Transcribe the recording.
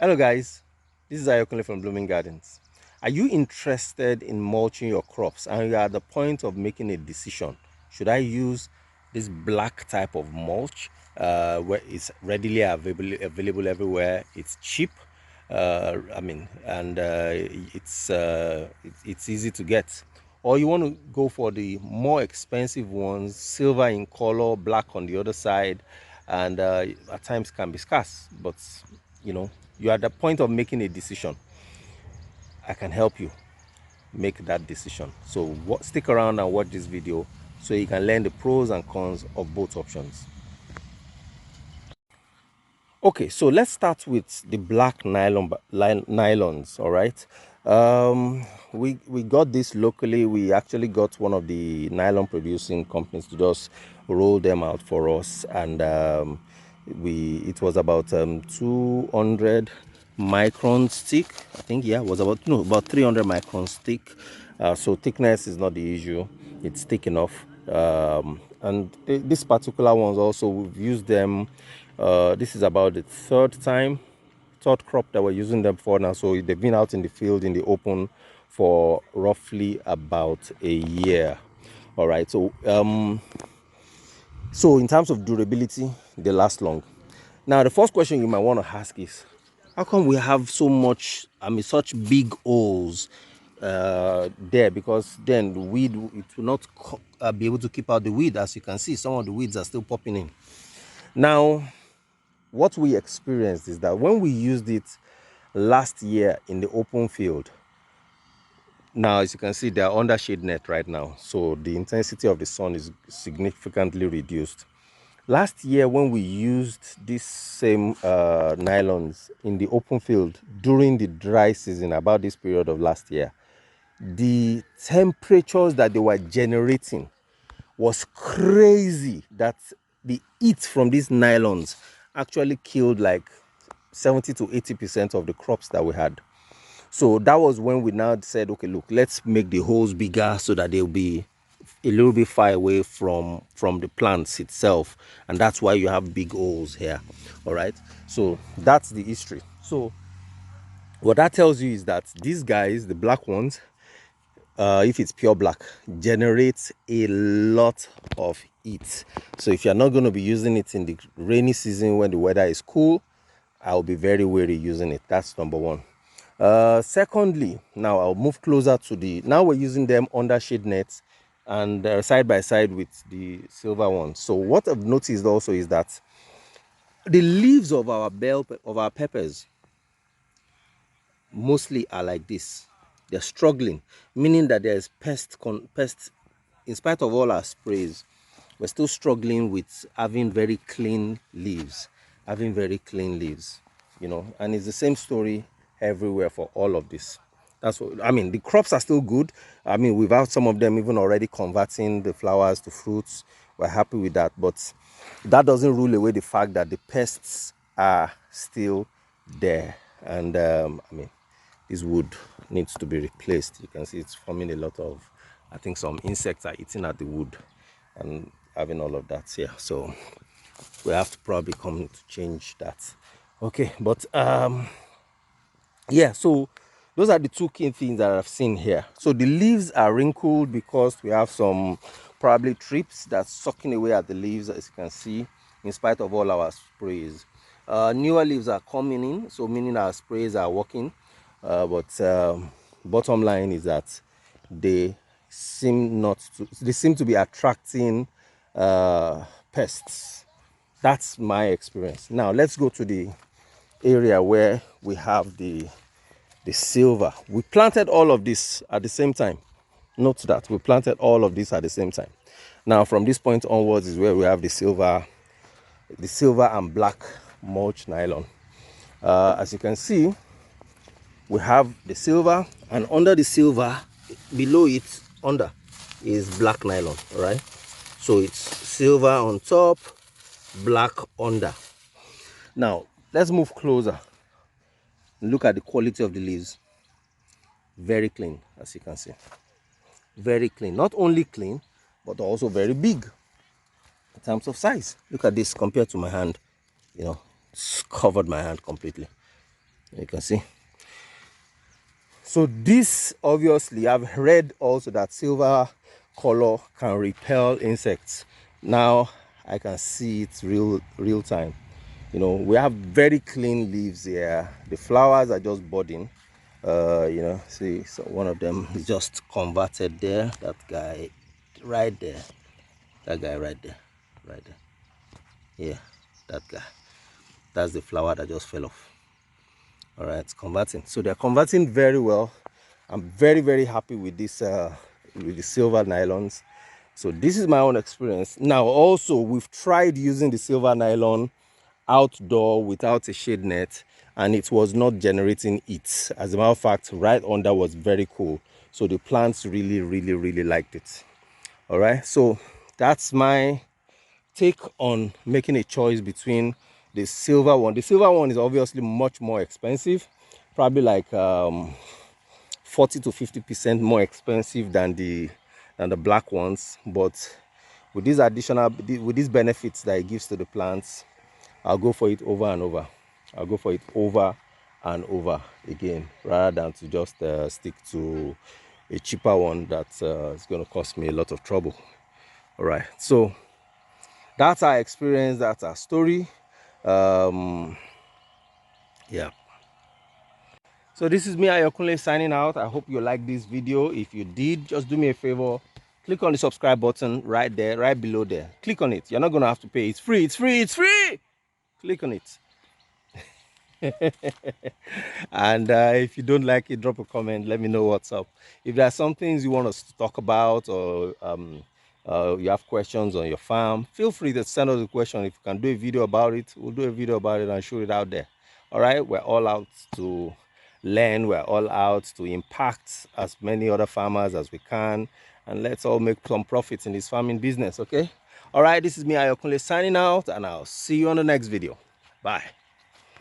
Hello guys, this is Ayokunle from Blooming Gardens. Are you interested in mulching your crops and you are at the point of making a decision? Should I use this black type of mulch where it's readily available everywhere? It's cheap, it's easy to get. Or you want to go for the more expensive ones, silver in color, black on the other side, and at times can be scarce, but you know you're at the point of making a decision. I can help you make that decision. So stick around and watch this video so you can learn the pros and cons of both options. Okay, so let's start with the black nylons. All right. We got this locally. We actually got one of the nylon producing companies to just roll them out for us, and we it was about 200 microns thick. I think, yeah, it was about 300 microns thick. So thickness is not the issue. It's thick enough. And this particular ones also, we've used them. This is about the third crop that we're using them for now. So they've been out in the field in the open for roughly about a year. All right. So in terms of durability, they last long. Now, the first question you might want to ask is, how come we have such big holes there? Because then the weed, it will not be able to keep out the weed. As you can see, some of the weeds are still popping in. Now, what we experienced is that when we used it last year in the open field, now as you can see, they are under shade net right now, so the intensity of the sun is significantly reduced. Last year, when we used these same nylons in the open field during the dry season, about this period of last year, the temperatures that they were generating was crazy. That the heat from these nylons actually killed like 70 to 80% of the crops that we had. So that was when we now said, okay, look, let's make the holes bigger so that they'll be a little bit far away from the plants itself, and that's why you have big holes here. All right, so that's the history. So what that tells you is that these guys, the black ones, if it's pure black, generates a lot of heat. So if you're not going to be using it in the rainy season when the weather is cool, I'll be very wary using it. That's number one. Secondly, now I'll move closer to now we're using them under shade nets and side by side with the silver ones. So what I've noticed also is that the leaves of our peppers mostly are like this. They're struggling, meaning that there's pest. In spite of all our sprays, we're still struggling with having very clean leaves, and it's the same story everywhere for all of this. That's what I mean. The crops are still good. I mean, we've had some of them even already converting the flowers to fruits. We're happy with that, but that doesn't rule away the fact that the pests are still there. And this wood needs to be replaced. You can see it's forming a lot of, I think some insects are eating at the wood and having all of that here. So we have to probably come to change that. Okay, but yeah, so those are the two key things that I've seen here. So the leaves are wrinkled because we have some probably trips that's sucking away at the leaves, as you can see, in spite of all our sprays. Newer leaves are coming in, so meaning our sprays are working. But bottom line is that they seem to be attracting pests. That's my experience. Now let's go to the area where we have the silver. We planted all of this at the same time. Note that we planted all of this at the same time. Now from this point onwards is where we have the silver and black mulch nylon. As you can see, we have the silver, and under the silver, below it, under, is black nylon. All right, so it's silver on top, black under. Now let's move closer. Look at the quality of the leaves. Very clean, as you can see. Very clean. Not only clean, but also very big in terms of size. Look at this compared to my hand. It's covered my hand completely. You can see. So this, obviously, I've read also that silver color can repel insects. Now I can see it real time. You know, we have very clean leaves here. The flowers are just budding. You know, see, so one of them is just converted there. That guy right there. That guy right there. Right there. Yeah, that guy. That's the flower that just fell off. All right, it's converting. So they're converting very well. I'm very happy with the silver nylons. So this is my own experience. Now also, we've tried using the silver nylon outdoor without a shade net, and it was not generating heat. As a matter of fact, right under was very cool. So the plants really liked it. All right, so that's my take on making a choice between the silver one. The silver one is obviously much more expensive, probably like 40 to 50% more expensive than the black ones. But with these with these benefits that it gives to the plants, I'll go for it over and over. I'll go for it over and over again, rather than to just stick to a cheaper one that is going to cost me a lot of trouble. All right, so that's our experience, that's our story. Yeah, so this is me, Ayokunle, signing out. I hope you liked this video. If you did, just do me a favor, click on the subscribe button right there, right below there. Click on it. You're not going to have to pay. It's free, it's free, it's free. Click on it. And if you don't like it, drop a comment, let me know what's up. If there are some things you want us to talk about, or you have questions on your farm, feel free to send us a question. If you can do a video about it, we'll do a video about it and show it out there. All right, we're all out to learn, we're all out to impact as many other farmers as we can, and let's all make some profits in this farming business. Okay, all right, this is me, Ayokunle, signing out, and I'll see you on the next video. Bye.